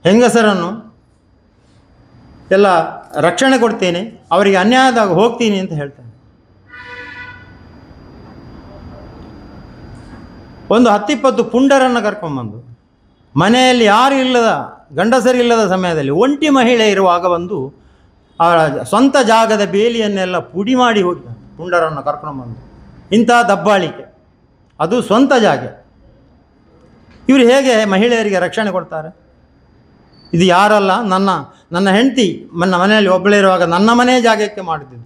ಹೆಂಗಸರನ್ನು ಎಲ್ಲ ರಕ್ಷಣೆ ಕೊಡ್ತೇನೆ, ಅವರಿಗೆ ಅನ್ಯಾಯದಾಗ ಹೋಗ್ತೀನಿ ಅಂತ ಹೇಳ್ತಾನೆ. ಒಂದು 10-20 ಪುಂಡರನ್ನು ಕರ್ಕೊಂಬಂದು ಮನೆಯಲ್ಲಿ ಯಾರು ಇಲ್ಲದ, ಗಂಡಸರಿಲ್ಲದ ಸಮಯದಲ್ಲಿ ಒಂಟಿ ಮಹಿಳೆ ಇರುವಾಗ ಬಂದು ಆ ಸ್ವಂತ ಜಾಗದ ಬೇಲಿಯನ್ನೆಲ್ಲ ಪುಡಿ ಮಾಡಿ ಹೋಗ್ತಾನೆ. ಪುಂಡರನ್ನು ಕರ್ಕೊಂಡ್ಬಂದು ಇಂಥ ದಬ್ಬಾಳಿಕೆ, ಅದು ಸ್ವಂತ ಜಾಗ. ಇವರು ಹೇಗೆ ಮಹಿಳೆಯರಿಗೆ ರಕ್ಷಣೆ ಕೊಡ್ತಾರೆ? ಇದು ಯಾರಲ್ಲ, ನನ್ನ ಹೆಂಡತಿ ನನ್ನ ಮನೆಯಲ್ಲಿ ಒಬ್ಬಳೇ ಇರುವಾಗ ನನ್ನ ಮನೆ ಜಾಗಕ್ಕೆ ಮಾಡಿದ್ದು.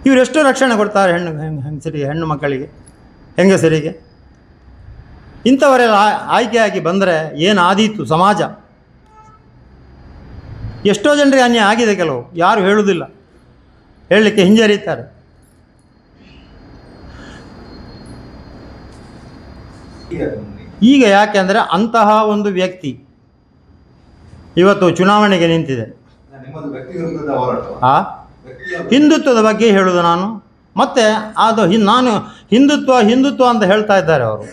ಇವರೆಷ್ಟು ರಕ್ಷಣೆ ಕೊಡ್ತಾರೆ ಹೆಂಗಸರಿಗೆ, ಹೆಣ್ಣು ಮಕ್ಕಳಿಗೆ, ಹೆಂಗಸರಿಗೆ? ಇಂಥವರೆಲ್ಲ ಆಯ್ಕೆಯಾಗಿ ಬಂದರೆ ಏನಾದೀತು ಸಮಾಜ? ಎಷ್ಟೋ ಜನರಿಗೆ ಅನ್ಯಾಯ ಆಗಿದೆ, ಕೆಲವು ಯಾರು ಹೇಳುವುದಿಲ್ಲ, ಹೇಳಲಿಕ್ಕೆ ಹಿಂಜರಿತಾರೆ. ಈಗ ಯಾಕೆ ಅಂದರೆ ಅಂತಹ ಒಂದು ವ್ಯಕ್ತಿ ಇವತ್ತು ಚುನಾವಣೆಗೆ ನಿಂತಿದೆ. ಹಿಂದುತ್ವದ ಬಗ್ಗೆ ಹೇಳುವುದು ನಾನು. ಮತ್ತು ಅದು ನಾನು ಹಿಂದುತ್ವ ಅಂತ ಹೇಳ್ತಾ ಇದ್ದಾರೆ ಅವರು.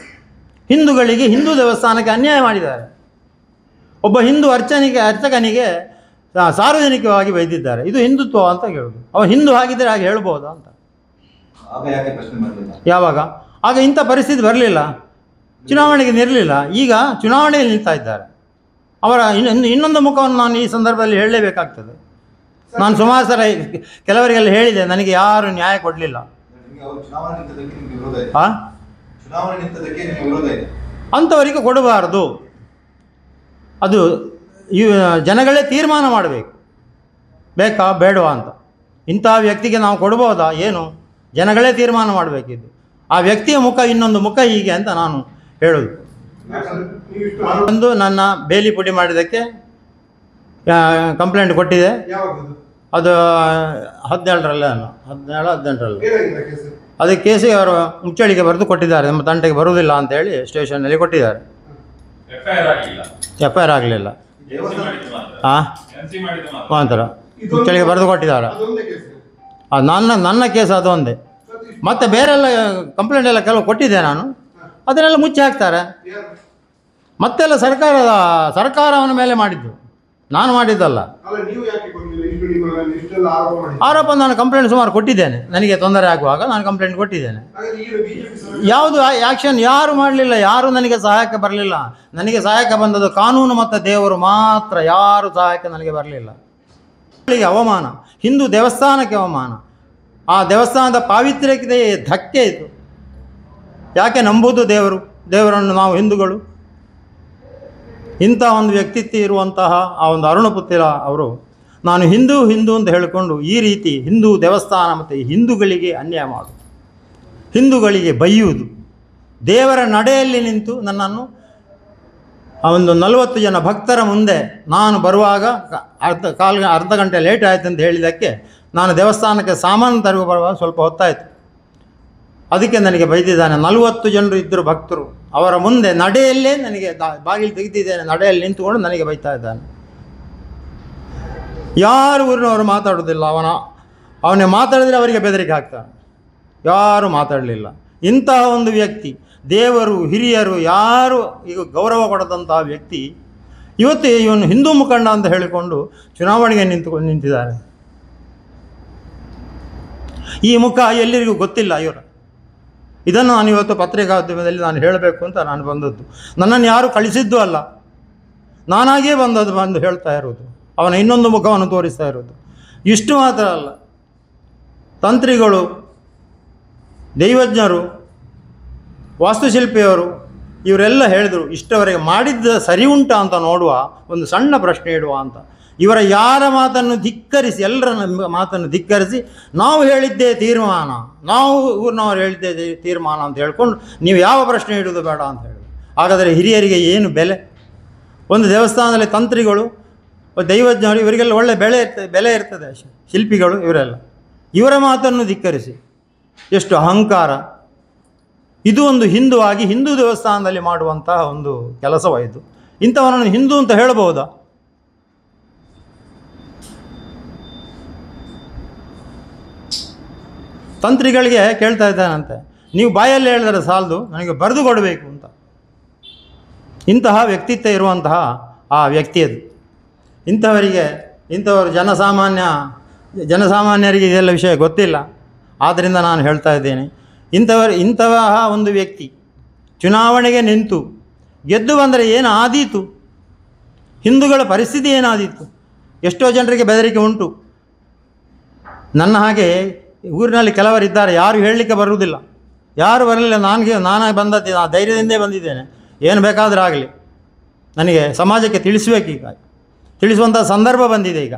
ಹಿಂದೂಗಳಿಗೆ, ಹಿಂದೂ ದೇವಸ್ಥಾನಕ್ಕೆ ಅನ್ಯಾಯ ಮಾಡಿದ್ದಾರೆ. ಒಬ್ಬ ಹಿಂದೂ ಅರ್ಚಕನಿಗೆ ಸಾರ್ವಜನಿಕವಾಗಿ ಬೈದಿದ್ದಾರೆ. ಇದು ಹಿಂದುತ್ವ ಅಂತ ಹೇಳೋದು. ಅವ ಹಿಂದೂ ಆಗಿದ್ದರೆ ಹಾಗೆ ಹೇಳ್ಬೋದಾ ಅಂತ. ಯಾವಾಗ? ಆಗ ಇಂಥ ಪರಿಸ್ಥಿತಿ ಬರಲಿಲ್ಲ, ಚುನಾವಣೆಗೆ ನಿರಲಿಲ್ಲ. ಈಗ ಚುನಾವಣೆಯಲ್ಲಿ ನಿಲ್ತಾ ಇದ್ದಾರೆ. ಅವರ ಇನ್ನೊಂದು ಮುಖವನ್ನು ನಾನು ಈ ಸಂದರ್ಭದಲ್ಲಿ ಹೇಳಲೇಬೇಕಾಗ್ತದೆ. ನಾನು ಸುಮಾರು ಸಲ ಕೆಲವರಿಗೆಲ್ಲ ಹೇಳಿದೆ, ನನಗೆ ಯಾರು ನ್ಯಾಯ ಕೊಡಲಿಲ್ಲ. ಅಂಥವರಿಗೆ ಕೊಡಬಾರ್ದು. ಅದು ಜನಗಳೇ ತೀರ್ಮಾನ ಮಾಡಬೇಕು, ಬೇಕಾ ಬೇಡವಾ ಅಂತ. ಇಂತಹ ವ್ಯಕ್ತಿಗೆ ನಾವು ಕೊಡ್ಬೋದಾ ಏನು? ಜನಗಳೇ ತೀರ್ಮಾನ ಮಾಡಬೇಕಿದ್ದು. ಆ ವ್ಯಕ್ತಿಯ ಮುಖ ಇನ್ನೊಂದು ಮುಖ ಹೀಗೆ ಅಂತ ನಾನು ಹೇಳೋದು. ಒಂದು ನನ್ನ ಬೇಲಿ ಪುಡಿ ಮಾಡಿದ್ದಕ್ಕೆ ಕಂಪ್ಲೇಂಟ್ ಕೊಟ್ಟಿದೆ. ಅದು 17ರಲ್ಲಿ 17-18ರಲ್ಲಿ ಅದಕ್ಕೆ ಕೇಸಿಗೆ ಅವರು ಮುಚ್ಚಳಿಕೆ ಬರೆದು ಕೊಟ್ಟಿದ್ದಾರೆ. ನಮ್ಮ ತಂಟೆಗೆ ಬರುವುದಿಲ್ಲ ಅಂತೇಳಿ ಸ್ಟೇಷನ್ನಲ್ಲಿ ಕೊಟ್ಟಿದ್ದಾರೆ. FIR ಆಗಲಿಲ್ಲ. ಒಂಥರ ಮುಚ್ಚಳಿಗೆ ಬರೆದು ಕೊಟ್ಟಿದ್ದಾರೆ. ನನ್ನ ಕೇಸ್ ಅದೊಂದೇ. ಮತ್ತು ಬೇರೆಲ್ಲ ಕಂಪ್ಲೇಂಟ್ ಎಲ್ಲ ಕೆಲವು ಕೊಟ್ಟಿದ್ದೆ ನಾನು, ಅದನ್ನೆಲ್ಲ ಮುಚ್ಚಿ ಹಾಕ್ತಾರೆ. ಮತ್ತೆಲ್ಲ ಸರ್ಕಾರ ಅವನ ಮೇಲೆ ಮಾಡಿದ್ದು, ನಾನು ಮಾಡಿದ್ದಲ್ಲ. ಆರೋಪ ನಾನು ಕಂಪ್ಲೇಂಟ್ ಸುಮಾರು ಕೊಟ್ಟಿದ್ದೇನೆ. ನನಗೆ ತೊಂದರೆ ಆಗುವಾಗ ನಾನು ಕಂಪ್ಲೇಂಟ್ ಕೊಟ್ಟಿದ್ದೇನೆ. ಯಾವುದು ಆ್ಯಕ್ಷನ್ ಯಾರು ಮಾಡಲಿಲ್ಲ, ಯಾರು ನನಗೆ ಸಹಾಯಕ್ಕೆ ಬರಲಿಲ್ಲ. ನನಗೆ ಸಹಾಯಕ್ಕೆ ಬಂದದ್ದು ಕಾನೂನು ಮತ್ತು ದೇವರು ಮಾತ್ರ. ಯಾರು ಸಹಾಯಕ್ಕೆ ನನಗೆ ಬರಲಿಲ್ಲ. ಅವಮಾನ, ಹಿಂದೂ ದೇವಸ್ಥಾನಕ್ಕೆ ಅವಮಾನ, ಆ ದೇವಸ್ಥಾನದ ಪಾವಿತ್ರ್ಯಕ್ಕೆ ಧಕ್ಕೆ ಇತ್ತು. ಯಾಕೆ ನಂಬುವುದು ದೇವರನ್ನು ನಾವು ಹಿಂದೂಗಳು? ಇಂಥ ಒಂದು ವ್ಯಕ್ತಿತ್ವ ಇರುವಂತಹ ಆ ಒಂದು ಅರುಣಪುತ್ರ ಅವರು ನಾನು ಹಿಂದೂ ಅಂತ ಹೇಳಿಕೊಂಡು ಈ ರೀತಿ ಹಿಂದೂ ದೇವಸ್ಥಾನ ಮತ್ತು ಹಿಂದೂಗಳಿಗೆ ಅನ್ಯಾಯ ಮಾಡೋದು, ಹಿಂದೂಗಳಿಗೆ ಬೈಯುವುದು, ದೇವರ ನಡೆಯಲ್ಲಿ ನಿಂತು ನನ್ನನ್ನು ಒಂದು 40 ಜನ ಭಕ್ತರ ಮುಂದೆ ನಾನು ಬರುವಾಗ ಅರ್ಧ ಗಂಟೆ ಲೇಟ್ ಆಯಿತು ಅಂತ ಹೇಳಿದ್ದಕ್ಕೆ ನಾನು ದೇವಸ್ಥಾನಕ್ಕೆ ಸಾಮಾನು ತರುವ ಬರುವಾಗ ಸ್ವಲ್ಪ ಹೊತ್ತಾಯಿತು. ಅದಕ್ಕೆ ನನಗೆ ಬೈದಿದ್ದಾನೆ. 40 ಜನರು ಇದ್ದರು ಭಕ್ತರು, ಅವರ ಮುಂದೆ ನಡೆಯಲ್ಲೇ ನನಗೆ ಬಾಗಿಲು ತೆಗೆದಿದ್ದೇನೆ, ನಡೆಯಲ್ಲಿ ನಿಂತುಕೊಂಡು ನನಗೆ ಬೈತಾ ಇದ್ದಾನೆ. ಯಾರು ಊರಿನವರು ಮಾತಾಡೋದಿಲ್ಲ. ಅವನೇ ಮಾತಾಡಿದರೆ ಅವರಿಗೆ ಬೆದರಿಕೆ ಹಾಕ್ತಾನೆ. ಯಾರು ಮಾತಾಡಲಿಲ್ಲ. ಇಂತಹ ಒಂದು ವ್ಯಕ್ತಿ, ದೇವರು ಹಿರಿಯರು ಯಾರು ಈಗ ಗೌರವ ಕೊಡದಂತಹ ವ್ಯಕ್ತಿ ಇವತ್ತು ಇವನು ಹಿಂದೂ ಮುಖಂಡ ಅಂತ ಹೇಳಿಕೊಂಡು ಚುನಾವಣೆಗೆ ನಿಂತಿದ್ದಾರೆ. ಈ ಮುಖ ಎಲ್ಲರಿಗೂ ಗೊತ್ತಿಲ್ಲ ಇವರು. ಇದನ್ನು ನಾನು ಇವತ್ತು ಪತ್ರಿಕಾದ್ಯಮದಲ್ಲಿ ನಾನು ಹೇಳಬೇಕು ಅಂತ ನಾನು ಬಂದದ್ದು. ನನ್ನನ್ನು ಯಾರು ಕಳಿಸಿದ್ದು ಅಲ್ಲ, ನಾನಾಗಿಯೇ ಬಂದು ಹೇಳ್ತಾ ಇರೋದು. ಅವನ ಇನ್ನೊಂದು ಮುಖವನ್ನು ತೋರಿಸ್ತಾ ಇರೋದು. ಇಷ್ಟು ಮಾತ್ರ ಅಲ್ಲ, ತಂತ್ರಿಗಳು, ದೈವಜ್ಞರು, ವಾಸ್ತುಶಿಲ್ಪಿಯವರು ಇವರೆಲ್ಲ ಹೇಳಿದರು, ಇಷ್ಟವರೆಗೆ ಮಾಡಿದ್ದ ಸರಿ ಉಂಟಾ ಅಂತ ನೋಡುವ, ಒಂದು ಸಣ್ಣ ಪ್ರಶ್ನೆ ಇಡುವ ಅಂತ. ಇವರ ಯಾರ ಮಾತನ್ನು ಧಿಕ್ಕರಿಸಿ, ಎಲ್ಲರ ಮಾತನ್ನು ಧಿಕ್ಕರಿಸಿ ನಾವು ಹೇಳಿದ್ದೇ ತೀರ್ಮಾನ, ನಾವು ಊರಿನವರು ಹೇಳಿದ್ದೇ ತೀರ್ಮಾನ ಅಂತ ಹೇಳ್ಕೊಂಡು ನೀವು ಯಾವ ಪ್ರಶ್ನೆ ಇಡೋದು ಬೇಡ ಅಂತ ಹೇಳಿದ್ರು. ಹಾಗಾದರೆ ಹಿರಿಯರಿಗೆ ಏನು ಬೆಲೆ? ಒಂದು ದೇವಸ್ಥಾನದಲ್ಲಿ ತಂತ್ರಿಗಳು, ದೈವಜ್ಞರು, ಇವರಿಗೆಲ್ಲ ಒಳ್ಳೆ ಬೆಲೆ ಇರ್ತದೆ. ಶಿಲ್ಪಿಗಳು ಇವರೆಲ್ಲ, ಇವರ ಮಾತನ್ನು ಧಿಕ್ಕರಿಸಿ ಎಷ್ಟು ಅಹಂಕಾರ! ಇದು ಒಂದು ಹಿಂದೂ ಆಗಿ ಹಿಂದೂ ದೇವಸ್ಥಾನದಲ್ಲಿ ಮಾಡುವಂತಹ ಒಂದು ಕೆಲಸವಾಯಿತು. ಇಂಥವನನ್ನು ಹಿಂದೂ ಅಂತ ಹೇಳಬಹುದಾ? ತಂತ್ರಿಗಳಿಗೆ ಕೇಳ್ತಾ ಇದ್ದಾನಂತೆ, ನೀವು ಬಾಯಲ್ಲಿ ಹೇಳಿದರೆ ಸಾಲದು, ನನಗೆ ಬರೆದು ಕೊಡಬೇಕು ಅಂತ. ಇಂತಹ ವ್ಯಕ್ತಿತ್ವ ಇರುವಂತಹ ಆ ವ್ಯಕ್ತಿಯದು. ಇಂಥವರು ಜನಸಾಮಾನ್ಯರಿಗೆ ಇದೆಲ್ಲ ವಿಷಯ ಗೊತ್ತಿಲ್ಲ. ಆದ್ದರಿಂದ ನಾನು ಹೇಳ್ತಾ ಇದ್ದೇನೆ, ಇಂತಹ ಒಂದು ವ್ಯಕ್ತಿ ಚುನಾವಣೆಗೆ ನಿಂತು ಗೆದ್ದು ಬಂದರೆ ಏನು ಆದೀತು? ಹಿಂದೂಗಳ ಪರಿಸ್ಥಿತಿ ಏನಾದೀತು? ಎಷ್ಟೋ ಜನರಿಗೆ ಬೆದರಿಕೆ ಉಂಟು. ನನ್ನ ಹಾಗೆ ಊರಿನಲ್ಲಿ ಕೆಲವರಿದ್ದಾರೆ, ಯಾರು ಹೇಳಲಿಕ್ಕೆ ಬರುವುದಿಲ್ಲ, ಯಾರು ಬರಲಿಲ್ಲ. ನಾನೇ ಬಂದದ್ದು, ನಾನು ಧೈರ್ಯದಿಂದೇ ಬಂದಿದ್ದೇನೆ. ಏನು ಬೇಕಾದರೂ ಆಗಲಿ, ನನಗೆ ಸಮಾಜಕ್ಕೆ ತಿಳಿಸುವಂಥ ಸಂದರ್ಭ ಬಂದಿದೆ ಈಗ.